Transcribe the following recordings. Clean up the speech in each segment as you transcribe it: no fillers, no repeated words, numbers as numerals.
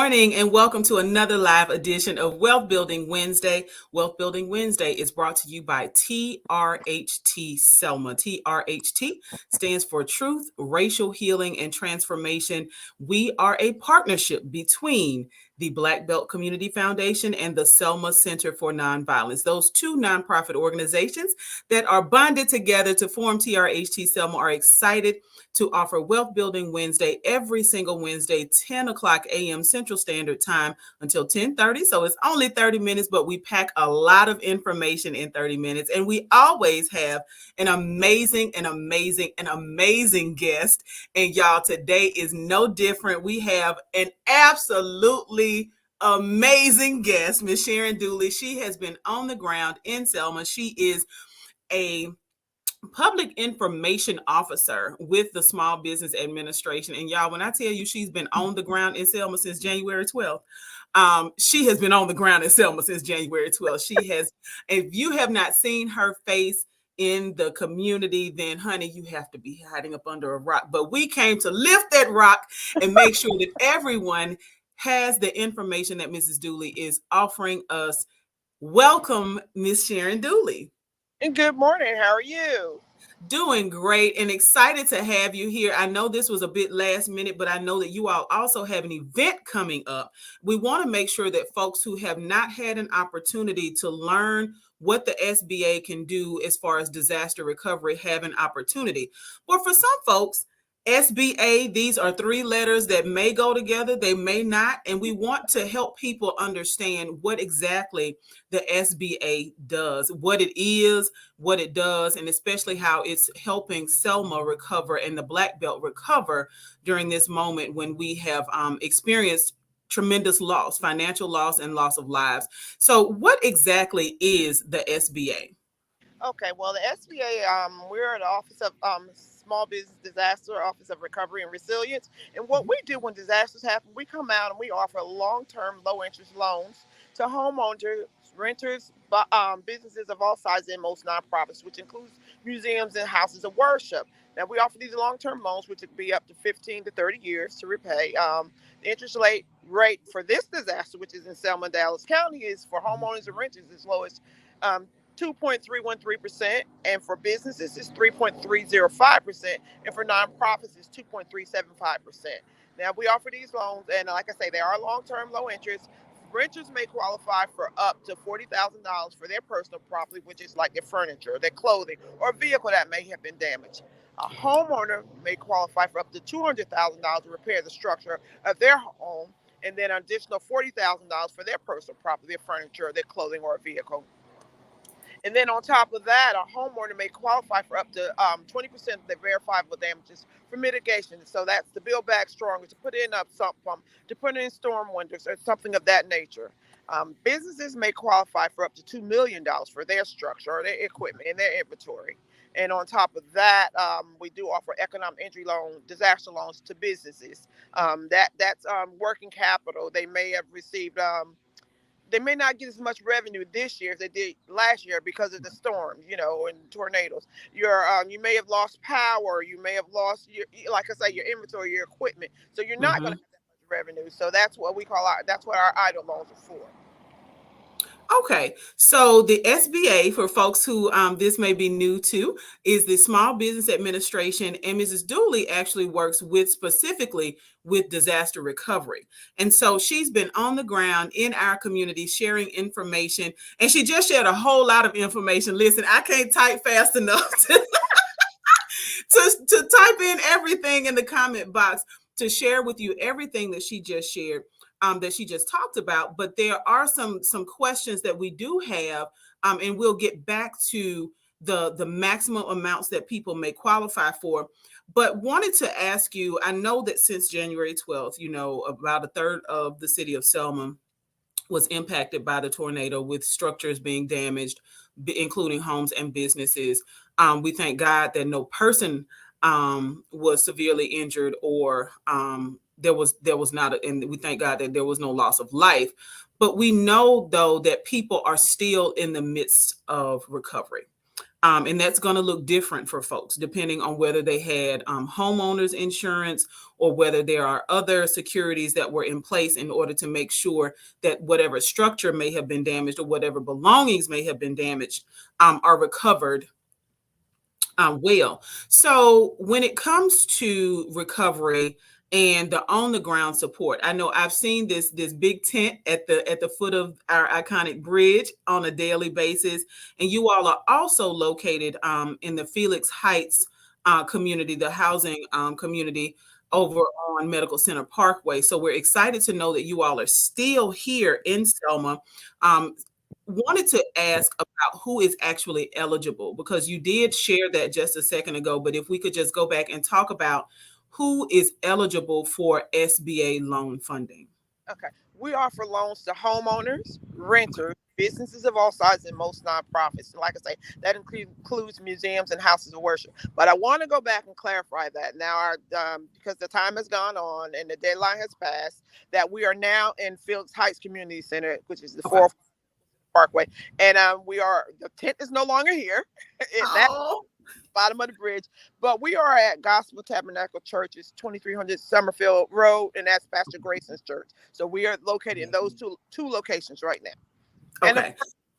morning and welcome to another live edition of Wealth Building Wednesday. Wealth Building Wednesday is brought to you by TRHT Selma. TRHT stands for Truth, Racial Healing, and Transformation. We are a partnership between the Black Belt Community Foundation and the Selma Center for Nonviolence. Those two nonprofit organizations that are bonded together to form TRHT Selma are excited to offer Wealth Building Wednesday every single Wednesday, 10 o'clock a.m. Central Standard Time until 10:30. So it's only 30 minutes, but we pack a lot of information in 30 minutes. And we always have an amazing guest. And y'all, today is no different. We have an absolutely amazing guest, Miss Sharon Dooley. She has been on the ground in Selma. She is a public information officer with the Small Business Administration. And y'all, when I tell you she's been on the ground in Selma since January 12th, she has been on the ground in Selma since January 12th. She has, if you have not seen her face in the community, then honey, you have to be hiding up under a rock. But we came to lift that rock and make sure that everyone has the information that Mrs. Dooley is offering us. Welcome, Miss Sharon Dooley. And good morning. How are you? Doing great and excited to have you here. I know this was a bit last minute, but I know that you all also have an event coming up. We want to make sure that folks who have not had an opportunity to learn what the SBA can do as far as disaster recovery have an opportunity. But for some folks, SBA, these are three letters that may go together, they may not, and we want to help people understand what exactly the SBA does, what it is, what it does, and especially how it's helping Selma recover and the Black Belt recover during this moment when we have experienced tremendous loss, financial loss, and loss of lives. So what exactly is the SBA? Okay, well, the SBA, we're at the Office of Small Business Disaster, Office of Recovery and Resilience. And what we do when disasters happen, we come out and we offer long-term, low-interest loans to homeowners, renters, businesses of all sizes and most nonprofits, which includes museums and houses of worship. Now, we offer these long-term loans, which would be up to 15 to 30 years to repay. The interest rate for this disaster, which is in Selma and Dallas County, is for homeowners and renters as low as 2.313%, and for businesses it's 3.305%, and for nonprofits it's 2.375%. Now we offer these loans, and like I say, they are long-term, low interest. Renters may qualify for up to $40,000 for their personal property, which is like their furniture, their clothing, or a vehicle that may have been damaged. A homeowner may qualify for up to $200,000 to repair the structure of their home, and then an additional $40,000 for their personal property, their furniture, their clothing, or a vehicle. And then on top of that, a homeowner may qualify for up to 20% of the verifiable damages for mitigation. So that's to build back stronger, to put in up sump pump, to put in storm windows, or something of that nature. Businesses may qualify for up to $2 million for their structure or their equipment and their inventory. And on top of that, we do offer economic injury loan, disaster loans to businesses. That's working capital. They may have received they may not get as much revenue this year as they did last year because of the storms, and tornadoes. You may have lost power. You may have lost like I say, your inventory, your equipment. So you're not going to have that much revenue. So that's what that's what our idle loans are for. Okay, so the SBA, for folks who this may be new to, is the Small Business Administration, and Mrs. Dooley actually works specifically with disaster recovery. And so she's been on the ground in our community sharing information, and she just shared a whole lot of information. Listen, I can't type fast enough to type in everything in the comment box to share with you everything that she just shared. That she just talked about, but there are some questions that we do have, and we'll get back to the maximum amounts that people may qualify for. But wanted to ask you, I know that since January 12th, about a third of the city of Selma was impacted by the tornado, with structures being damaged, including homes and businesses. We thank God that no person was severely injured, or there was not, and we thank God that there was no loss of life. But we know, though, that people are still in the midst of recovery. And that's going to look different for folks depending on whether they had homeowners insurance or whether there are other securities that were in place in order to make sure that whatever structure may have been damaged or whatever belongings may have been damaged are recovered well. So when it comes to recovery and the on the ground support, I know I've seen this big tent at the foot of our iconic bridge on a daily basis, and you all are also located in the Felix Heights community, the housing community over on Medical Center Parkway. So we're excited to know that you all are still here in Selma. Um, Wanted to ask about who is actually eligible because you did share that just a second ago, but if we could just go back and talk about who is eligible for SBA loan funding. Okay. We offer loans to homeowners, renters, businesses of all sizes, and most nonprofits. And like I say, that includes museums and houses of worship. But I want to go back and clarify that now, because the time has gone on and the deadline has passed, that we are now in Felix Heights Community Center, which is the Okay. 4 Parkway, and the tent is no longer here. That Oh, bottom of the bridge, but we are at Gospel Tabernacle Church's 2300 Summerfield Road, and that's Pastor Grayson's church. So we are located in those two locations right now. And okay.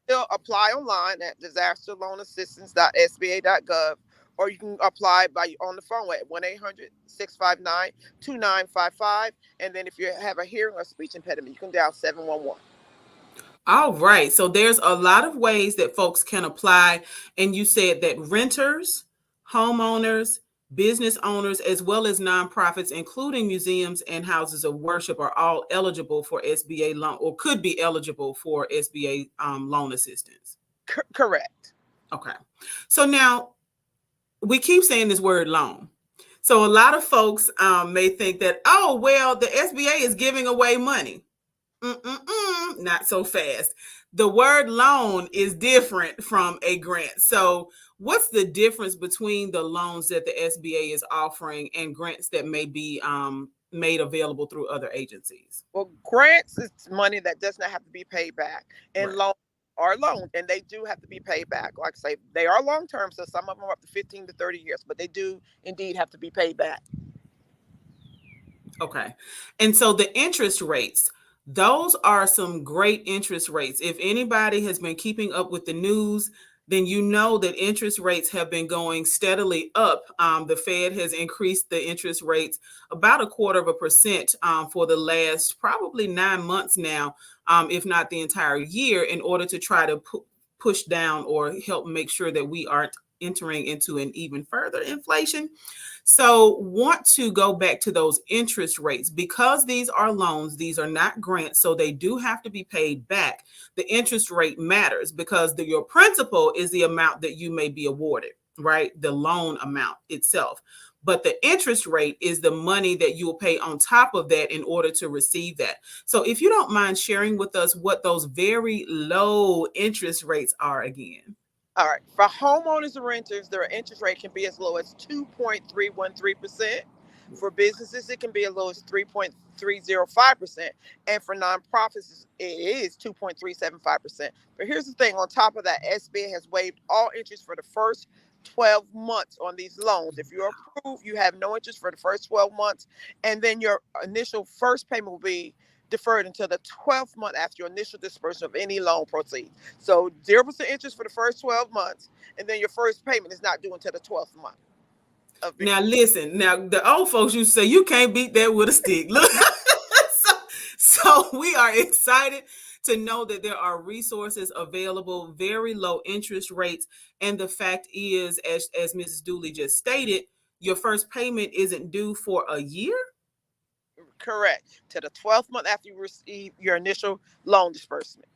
still apply online at disasterloanassistance.sba.gov, or you can apply on the phone at 1-800-659-2955. And then if you have a hearing or speech impediment, you can dial 711. All right. So there's a lot of ways that folks can apply. And you said that renters, homeowners, business owners, as well as nonprofits, including museums and houses of worship, are all eligible for SBA loan or could be eligible for SBA loan assistance. Correct. Okay. So now we keep saying this word loan. So a lot of folks may think that, oh, well, the SBA is giving away money. Not so fast. The word loan is different from a grant. So, what's the difference between the loans that the SBA is offering and grants that may be made available through other agencies? Well, grants is money that does not have to be paid back, and Right. loans are loans, and they do have to be paid back. Like I say, they are long term, so some of them are up to 15 to 30 years, but they do indeed have to be paid back. Okay. And so the interest rates, those are some great interest rates. If anybody has been keeping up with the news, then you know that interest rates have been going steadily up. The Fed has increased the interest rates about 1/4% for the last probably 9 months now, if not the entire year, in order to try to push down or help make sure that we aren't entering into an even further inflation. So, want to go back to those interest rates because these are loans, these are not grants, so they do have to be paid back. The interest rate matters because your principal is the amount that you may be awarded, right? The loan amount itself. But the interest rate is the money that you will pay on top of that in order to receive that. So, if you don't mind sharing with us what those very low interest rates are again. All right. For homeowners and renters, their interest rate can be as low as 2.313%. For businesses, it can be as low as 3.305%. And for nonprofits, it is 2.375%. But here's the thing, on top of that, SBA has waived all interest for the first 12 months on these loans. If you're approved, you have no interest for the first 12 months. And then your initial first payment will be deferred until the 12th month after your initial disbursement of any loan proceeds. So 0% interest for the first 12 months, and then your first payment is not due until the 12th month. Now listen, now the old folks used to say you can't beat that with a stick. Look, so we are excited to know that there are resources available, very low interest rates, and the fact is, as Mrs. Dooley just stated, your first payment isn't due for a year. Correct. To the 12th month after you receive your initial loan disbursement.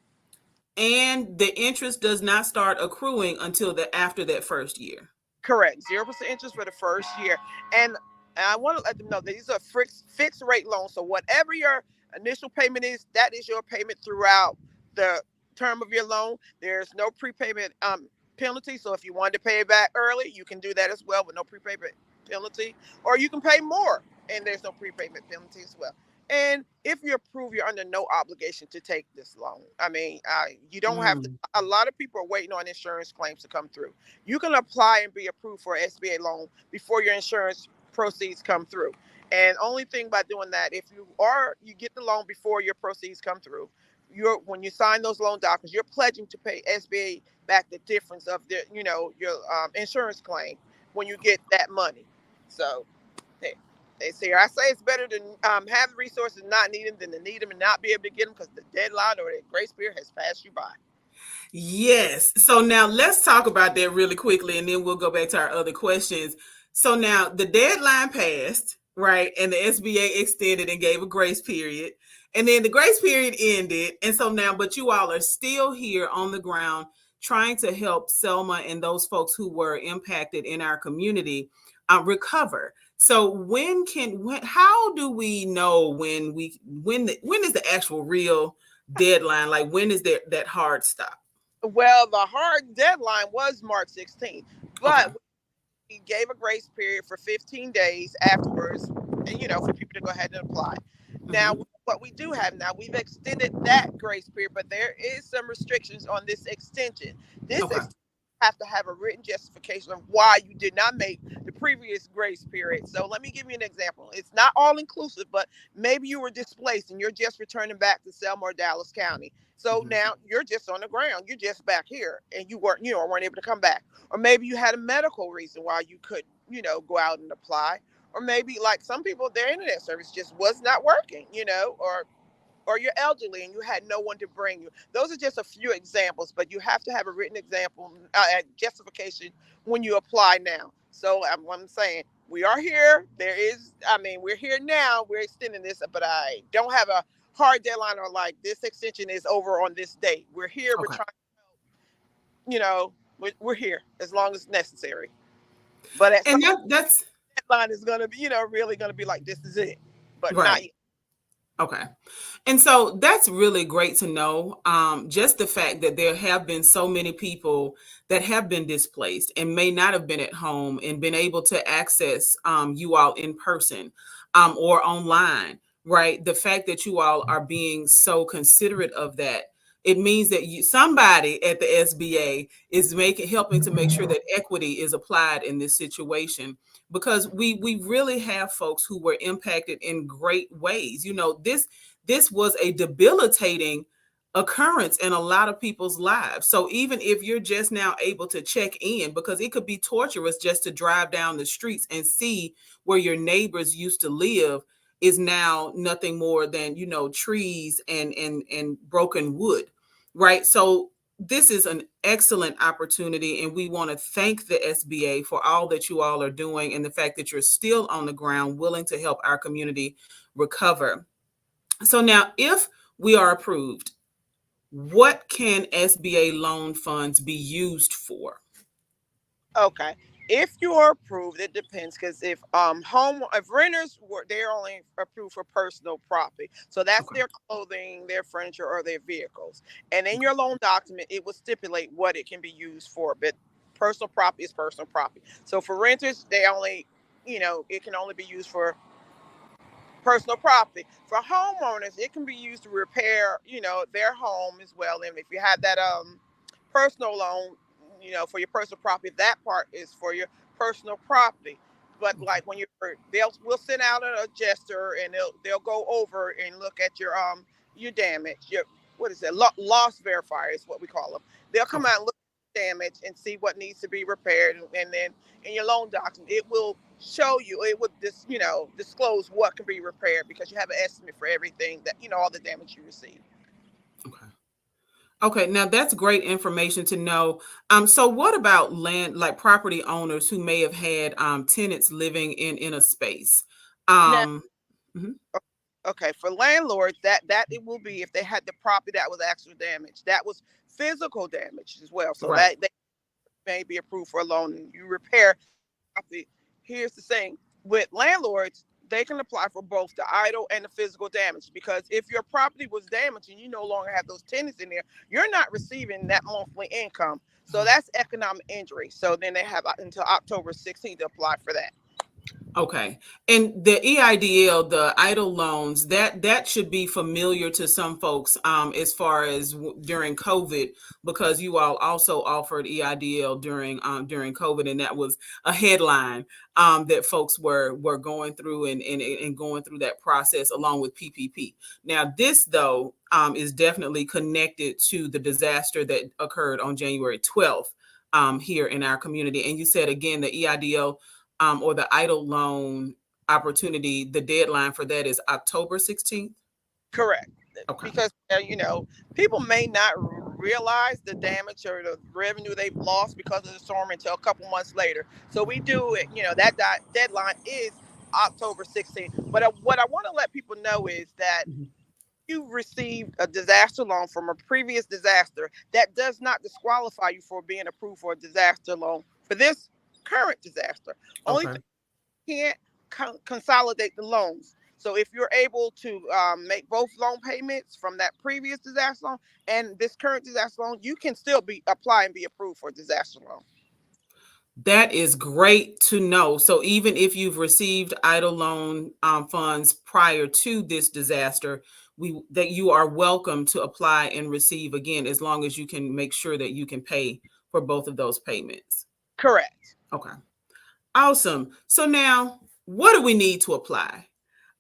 And the interest does not start accruing until after that first year. Correct. 0% interest for the first year. And I want to let them know that these are fixed rate loans. So whatever your initial payment is, that is your payment throughout the term of your loan. There's no prepayment penalty. So if you wanted to pay it back early, you can do that as well with no prepayment penalty. Or you can pay more and there's no prepayment penalty as well. And if you're approved, you're under no obligation to take this loan. I mean, you don't have to. Mm. A lot of people are waiting on insurance claims to come through. You can apply and be approved for an SBA loan before your insurance proceeds come through. And only thing by doing that, if you get the loan before your proceeds come through, when you sign those loan documents, you're pledging to pay SBA back the difference of your insurance claim when you get that money. So they say, I say it's better to have the resources and not need them than to need them and not be able to get them because the deadline or the grace period has passed you by. Yes. So now let's talk about that really quickly and then we'll go back to our other questions. So now the deadline passed, right? And the SBA extended and gave a grace period. And then the grace period ended. And so now, but you all are still here on the ground trying to help Selma and those folks who were impacted in our community recover. So how do we know when is the actual real deadline? Like when is there that hard stop? Well, the hard deadline was March 16th, Okay. but he gave a grace period for 15 days afterwards, and for people to go ahead and apply. Now, Hmm. what we do have now, we've extended that grace period, but there is some restrictions on this extension. This Okay. have to have a written justification of why you did not make the previous grace period. So let me give you an example. It's not all inclusive, but maybe you were displaced and you're just returning back to Selma or Dallas County. So Hmm. now you're just on the ground. You're just back here, and you weren't able to come back. Or maybe you had a medical reason why you couldn't, go out and apply. Or maybe like some people, their internet service just was not working, or you're elderly and you had no one to bring you. Those are just a few examples, but you have to have a written example, justification when you apply now. So I'm saying we are here. We're here now. We're extending this, but I don't have a hard deadline or like this extension is over on this date. We're here. We're Okay. trying, we're here as long as necessary. But at some And that's deadline is going to be, really going to be like, this is it, but not right. yet. Okay. And so that's really great to know. Just the fact that there have been so many people that have been displaced and may not have been at home and been able to access you all in person or online, right? The fact that you all are being so considerate of that, it means that somebody at the SBA is helping to make sure that equity is applied in this situation because we really have folks who were impacted in great ways. This was a debilitating occurrence in a lot of people's lives. So even if you're just now able to check in, because it could be torturous just to drive down the streets and see where your neighbors used to live is now nothing more than trees and broken wood, right? So this is an excellent opportunity, and we want to thank the SBA for all that you all are doing and the fact that you're still on the ground willing to help our community recover. So now, if we are approved, what can SBA loan funds be used for? Okay. If you are approved, it depends because if renters were they're only approved for personal property. So that's Okay. their clothing, their furniture, or their vehicles. And in Okay. your loan document, it will stipulate what it can be used for. But personal property is personal property. So for renters, it can only be used for personal property. For homeowners, it can be used to repair, their home as well. And if you have that personal loan, for your personal property, that part is for your personal property. But like when we'll send out an adjuster and they'll go over and look at your damage, your what is it, loss verifier is what we call them. They'll come Okay. out and look at damage and see what needs to be repaired, and then in your loan document, it will show you, it would disclose what can be repaired because you have an estimate for everything that all the damage you receive. Okay. Okay, now that's great information to know. So what about land, like property owners who may have had tenants living in a space? Now, Um, mhm. okay, for landlords, that it will be if they had the property that was actual damage, that was physical damage as well. So Right. that they may be approved for a loan and you repair property. Here's the thing with landlords, they can apply for both the idle and the physical damage because if your property was damaged and you no longer have those tenants in there, you're not receiving that monthly income. So that's economic injury. So then they have until October 16th to apply for that. Okay. And the EIDL, the idle loans, that should be familiar to some folks as far as during COVID, because you all also offered EIDL during COVID, and that was a headline that folks were going through and going through that process along with PPP. Now, this though is definitely connected to the disaster that occurred on January 12th here in our community. And you said again the EIDL or the idle loan opportunity, the deadline for that is October 16th. Correct. Okay. Because people may not realize the damage or the revenue they've lost because of the storm until a couple months later. So we do it. That deadline is October 16th. But what I want to let people know is that Mhm. you received a disaster loan from a previous disaster, that does not disqualify you for being approved for a disaster loan for this current disaster. Only Okay. thing, you can't consolidate the loans. So if you're able to make both loan payments from that previous disaster loan and this current disaster loan, you can still be apply and be approved for a disaster loan. That is great to know. So even if you've received idle loan funds prior to this disaster, that you are welcome to apply and receive again, as long as you can make sure that you can pay for both of those payments. Correct. Okay. Awesome. So now, what do we need to apply?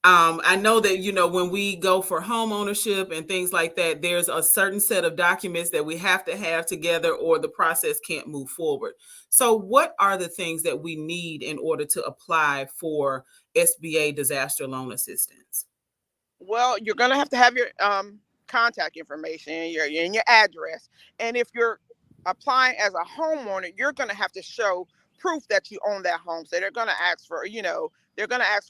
I know that, when we go for home ownership and things like that, there's a certain set of documents that we have to have together or the process can't move forward. So what are the things that we need in order to apply for SBA disaster loan assistance? Well, you're gonna have to have your contact information, your address, and if you're applying as a homeowner, you're gonna have to show proof that you own that home. So they're gonna ask for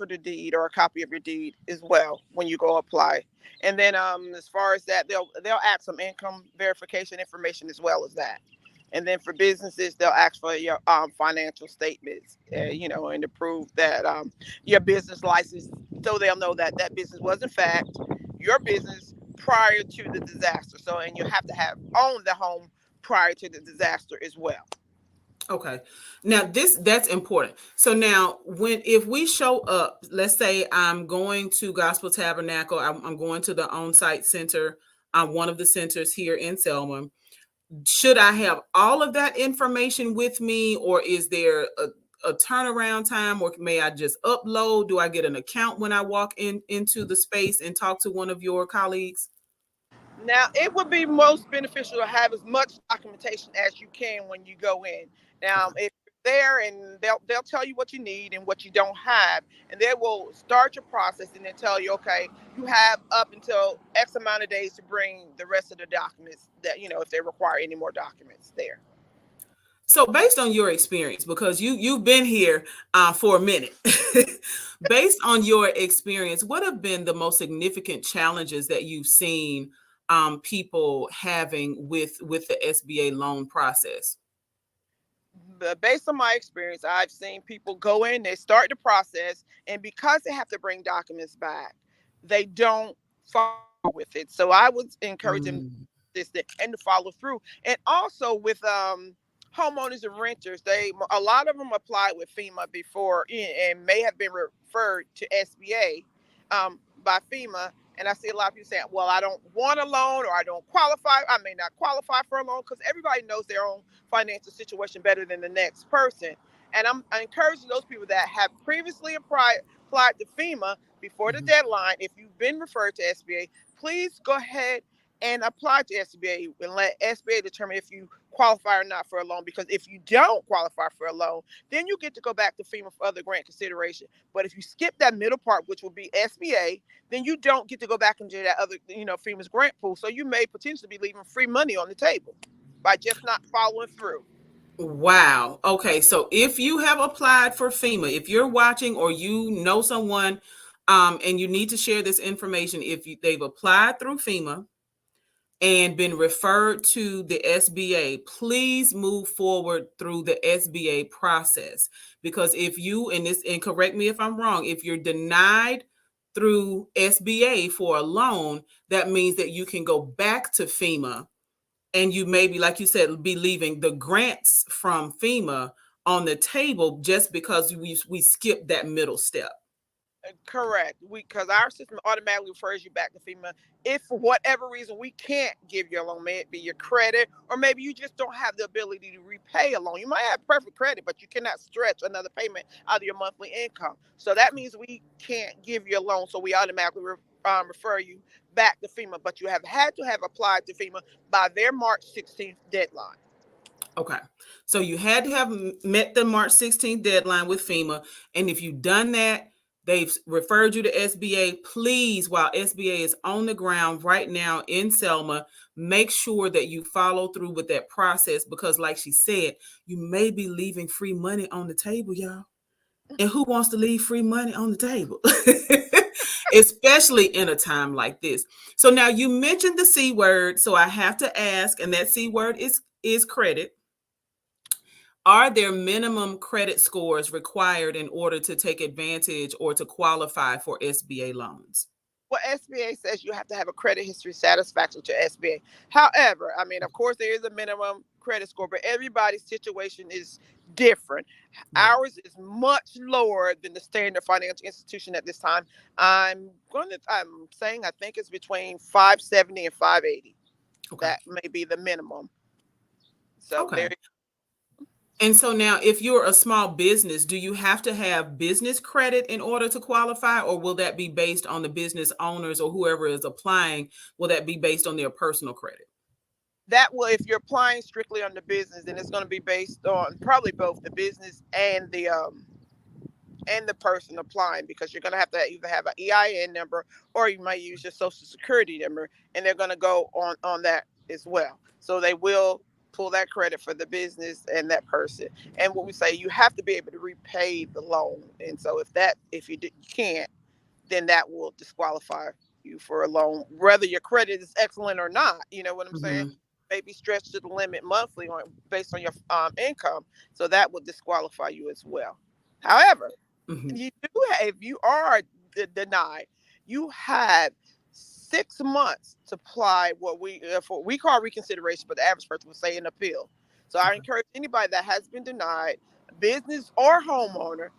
the deed or a copy of your deed as well when you go apply. And then as far as that, they'll ask some income verification information as well as that. And then for businesses, they'll ask for your financial statements, and to prove that your business license, so they'll know that that business was in fact your business prior to the disaster. So, and you have to have owned the home prior to the disaster as well. Okay. Now that's important. So now if we show up, let's say I'm going to Gospel Tabernacle, I'm going to the on-site center, one of the centers here in Selma. Should I have all of that information with me, or is there a turnaround time, or may I just upload? Do I get an account when I walk into the space and talk to one of your colleagues? Now, it would be most beneficial to have as much documentation as you can when you go in. Now, Okay. if you're there, and they'll tell you what you need and what you don't have, and they will start your process and then tell you, okay, you have up until X amount of days to bring the rest of the documents that if they require any more documents there. So based on your experience, because you've been here for a minute, based on your experience, what have been the most significant challenges that you've seen people having with the SBA loan process? But based on my experience, I've seen people go in, they start the process, and because they have to bring documents back, they don't follow with it. So I would encourage them Mm, this and to follow through. And also with homeowners and renters, a lot of them applied with FEMA before and may have been referred to SBA by FEMA. And I see a lot of people saying, well, I don't want a loan, or I don't qualify. I may not qualify for a loan, because everybody knows their own financial situation better than the next person. And I encouraging those people that have previously applied to FEMA before the mhm. deadline. If you've been referred to SBA, please go ahead and apply to SBA and let SBA determine if you qualify or not for a loan. Because if you don't qualify for a loan, then you get to go back to FEMA for other grant consideration. But if you skip that middle part, which will be SBA, then you don't get to go back into that other, FEMA's grant pool. So you may potentially be leaving free money on the table by just not following through. Wow. Okay. So if you have applied for FEMA, if you're watching or you know someone, and you need to share this information, if they've applied through FEMA and been referred to the SBA, please move forward through the SBA process. Because if you, and correct me if I'm wrong, if you're denied through SBA for a loan, that means that you can go back to FEMA, and you maybe, like you said, be leaving the grants from FEMA on the table just because we skipped that middle step. Correct. Because our system automatically refers you back to FEMA if for whatever reason we can't give you a loan, may it be your credit, or maybe you just don't have the ability to repay a loan. You might have perfect credit, but you cannot stretch another payment out of your monthly income. So that means we can't give you a loan. So we automatically refer you back to FEMA. But you have had to have applied to FEMA by their March 16th deadline. Okay. So you had to have met the March 16th deadline with FEMA. And if you've done that, they've referred you to SBA. Please, while SBA is on the ground right now in Selma, make sure that you follow through with that process because, like she said, you may be leaving free money on the table, y'all. And who wants to leave free money on the table? Especially in a time like this. So now you mentioned the C word. So I have to ask, and that C word is credit. Are there minimum credit scores required in order to take advantage or to qualify for SBA loans? Well, SBA says you have to have a credit history satisfaction to SBA. However, I mean, of course, there is a minimum credit score, but everybody's situation is different. Right. Ours is much lower than the standard financial institution at this time. I'm saying I think it's between 570 and 580. Okay. That may be the minimum. So Okay. there. And so now, if you're a small business, do you have to have business credit in order to qualify, or will that be based on the business owners or whoever is applying? Will that be based on their personal credit? That will, if you're applying strictly on the business, then it's going to be based on probably both the business and the person applying, because you're going to have either have an EIN number or you might use your social security number, and they're going to go on that as well. So they will pull that credit for the business and that person. And what we say, you have to be able to repay the loan. And so if you can't, then that will disqualify you for a loan, whether your credit is excellent or not. You know what I'm saying? Hmm. Maybe stretched to the limit monthly based on your income, so that will disqualify you as well. However, Hmm. you do if you are denied, you have 6 months to apply what we call reconsideration, but the average person would say an appeal. So I Okay. encourage anybody that has been denied, business or homeowner,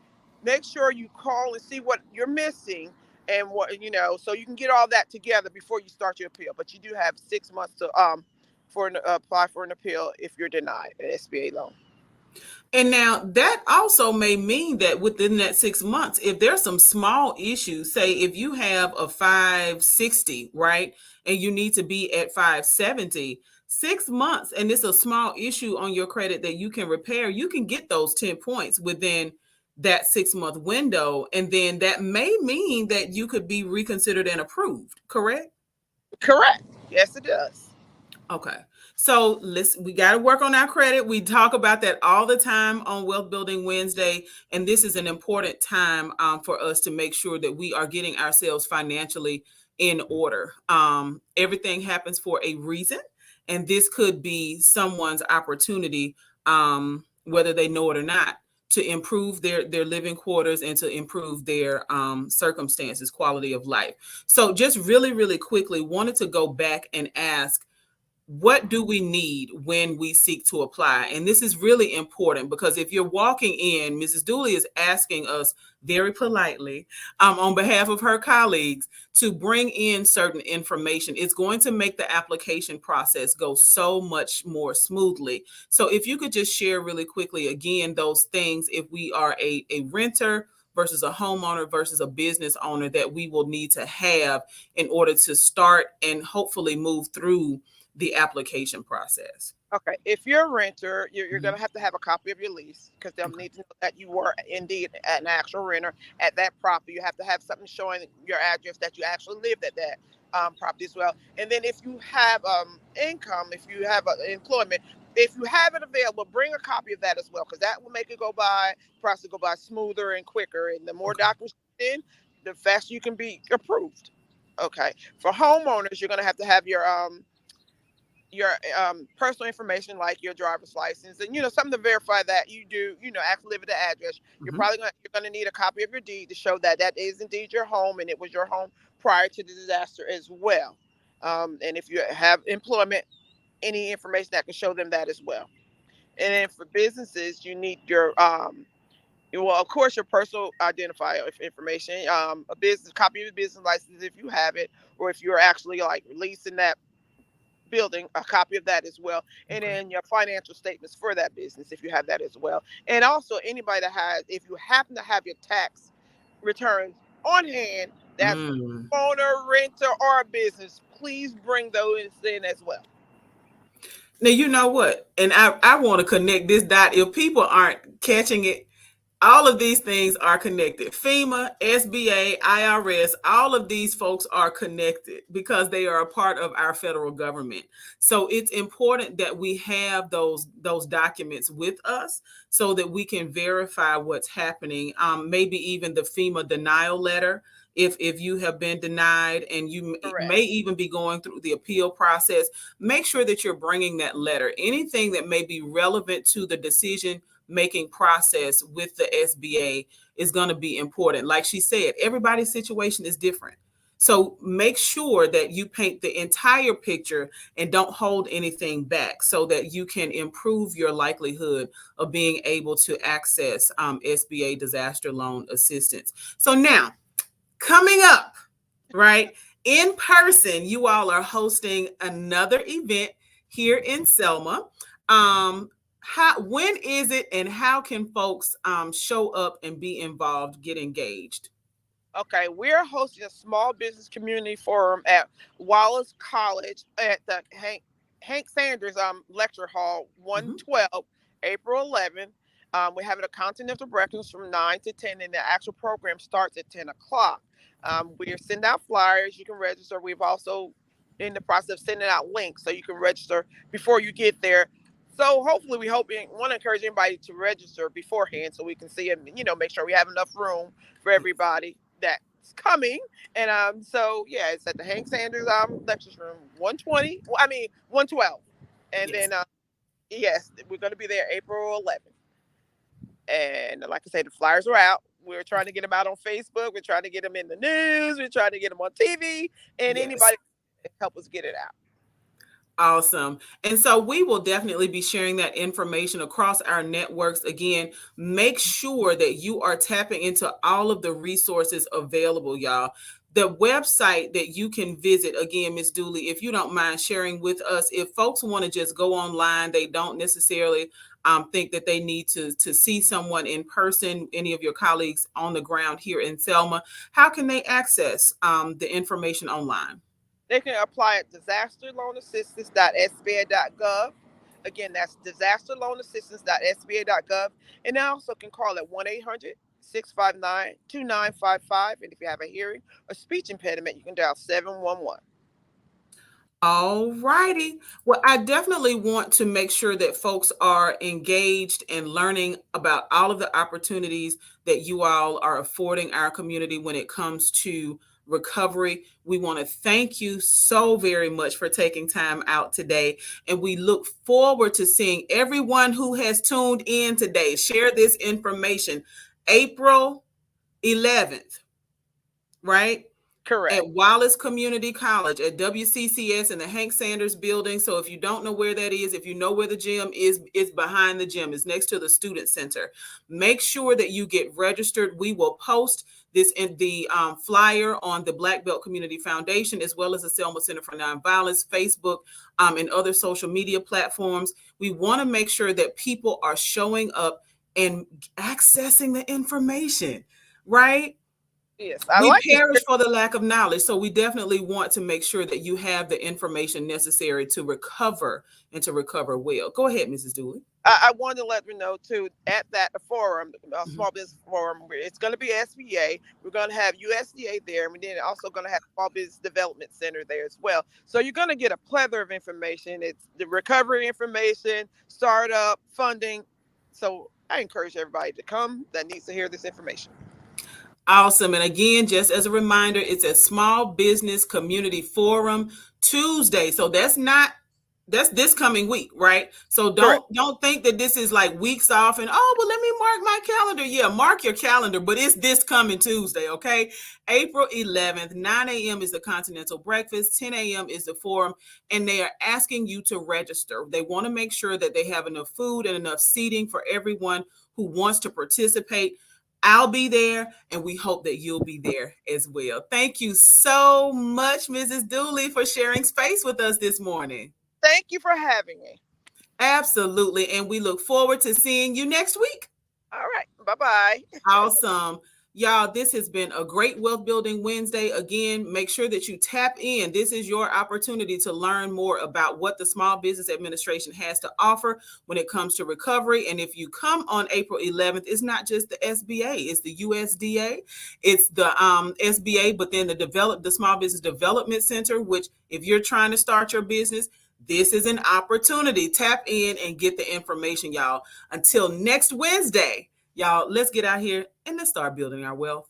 make sure you call and see what you're missing and so you can get all that together before you start your appeal. But you do have 6 months to apply for an appeal if you're denied an SBA loan. And now that also may mean that within that 6 months, if there's some small issues, say if you have a 560, right, and you need to be at 570, 6 months, and it's a small issue on your credit that you can repair, you can get those 10 points within that 6 month window. And then that may mean that you could be reconsidered and approved, correct? Correct. Yes, it does. Okay. So listen, we got to work on our credit. We talk about that all the time on Wealth Building Wednesday. And this is an important time for us to make sure that we are getting ourselves financially in order. Everything happens for a reason. And this could be someone's opportunity, whether they know it or not, to improve their living quarters and to improve their circumstances, quality of life. So just really, really quickly, wanted to go back and ask, what do we need when we seek to apply? And this is really important because if you're walking in, Mrs. Dooley is asking us very politely, on behalf of her colleagues, to bring in certain information. It's going to make the application process go so much more smoothly. So if you could just share really quickly again those things, if we are a renter versus a homeowner versus a business owner, that we will need to have in order to start and hopefully move through the application process. Okay, if you're a renter, you're Mhm. going to have a copy of your lease, because they'll Okay. need to know that you were indeed an actual renter at that property. You have to have something showing your address that you actually lived at that property as well. And then if you have income, if you have employment, if you have it available, bring a copy of that as well, because that will make it process go by smoother and quicker. And the more Okay. documents in, the faster you can be approved. Okay, for homeowners, you're going to have your personal information, like your driver's license, and something to verify that you do actually live at the address. Mhm. You're going to need a copy of your deed to show that that is indeed your home and it was your home prior to the disaster as well. And if you have employment, any information that can show them that as well. And then for businesses, you need your well, of course, your personal identifier information, a business copy of the business license if you have it, or if you're actually like leasing that building, a copy of that as well, and Okay. then your financial statements for that business if you have that as well. And also anybody that has, if you happen to have your tax returns on hand, that's Mm. owner, renter, or business, please bring those in as well. Now you know what, and I want to connect this dot. If people aren't catching it, all of these things are connected. FEMA, SBA, IRS, all of these folks are connected because they are a part of our federal government. So it's important that we have those documents with us so that we can verify what's happening. Maybe even the FEMA denial letter. If you have been denied and you Correct. may even be going through the appeal process, make sure that you're bringing that letter. Anything that may be relevant to the decision making process with the SBA is going to be important. Like she said, everybody's situation is different. So make sure that you paint the entire picture and don't hold anything back so that you can improve your likelihood of being able to access SBA disaster loan assistance. So now, coming up, right, in person, you all are hosting another event here in Selma. When is it, and how can folks show up and be involved, get engaged? Okay, we're hosting a small business community forum at Wallace College at the Hank Sanders lecture hall Mhm. 112, April 11th. We're having a continental breakfast from 9 to 10, and the actual program starts at 10 o'clock. We're sending out flyers. You can register. We've also in the process of sending out links so you can register before you get there. So hopefully, we want to encourage anybody to register beforehand so we can see and make sure we have enough room for everybody that's coming. And so yeah, it's at the Hank Sanders lectures room 120. I mean 112. And Yes. then yes, we're going to be there April 11th. And like I say, the flyers are out. We're trying to get them out on Facebook. We're trying to get them in the news. We're trying to get them on TV. And Yes. anybody can help us get it out. Awesome. And so we will definitely be sharing that information across our networks. Again, make sure that you are tapping into all of the resources available, y'all. The website that you can visit, again, Miss Dooley, if you don't mind sharing with us, if folks want to just go online, they don't necessarily think that they need to see someone in person, any of your colleagues on the ground here in Selma, how can they access the information online? They can apply at disasterloanassistance.sba.gov. Again, that's disasterloanassistance.sba.gov. And they also can call at 1-800-659-2955. And if you have a hearing or speech impediment, you can dial 711. All righty. Well, I definitely want to make sure that folks are engaged and learning about all of the opportunities that you all are affording our community when it comes to recovery. We want to thank you so very much for taking time out today. And we look forward to seeing everyone who has tuned in today. Share this information. April 11th, right? Correct. At Wallace Community College at WCCS in the Hank Sanders building. So if you don't know where that is, if you know where the gym is, it's behind the gym. It's next to the student center. Make sure that you get registered. We will post this in the flyer on the Black Belt Community Foundation, as well as the Selma Center for Nonviolence, Facebook, and other social media platforms. We want to make sure that people are showing up and accessing the information, right? Yes, I We like to perish share. for the lack of knowledge. So we definitely want to make sure that you have the information necessary to recover and to recover well. Go ahead, Mrs. Dooley. I wanted to let you know too at that forum, Mhm. small business forum. It's going to be SBA. We're going to have USDA there, and then also going to have Small Business Development Center there as well. So you're going to get a plethora of information. It's the recovery information, startup funding. So I encourage everybody to come that needs to hear this information. Awesome. And again, just as a reminder, it's a small business community forum Tuesday. So that's not That's this coming week, right? So Correct. don't think that this is like weeks off and oh, well, let me mark my calendar. Yeah, mark your calendar, but it's this coming Tuesday, okay? April 11th, 9 a.m. is the Continental Breakfast, 10 a.m. is the forum, and they are asking you to register. They want to make sure that they have enough food and enough seating for everyone who wants to participate. I'll be there, and we hope that you'll be there as well. Thank you so much, Mrs. Dooley, for sharing space with us this morning. Thank you for having me. Absolutely. And we look forward to seeing you next week. All right. Bye-bye. Awesome. Y'all, this has been a great Wealth Building Wednesday. Again, make sure that you tap in. This is your opportunity to learn more about what the Small Business Administration has to offer when it comes to recovery. And if you come on April 11th, it's not just the SBA, it's the USDA, it's the SBA, but then the Small Business Development Center, which if you're trying to start your business, this is an opportunity. Tap in and get the information, y'all. Until next Wednesday. Y'all, let's get out here and let's start building our wealth.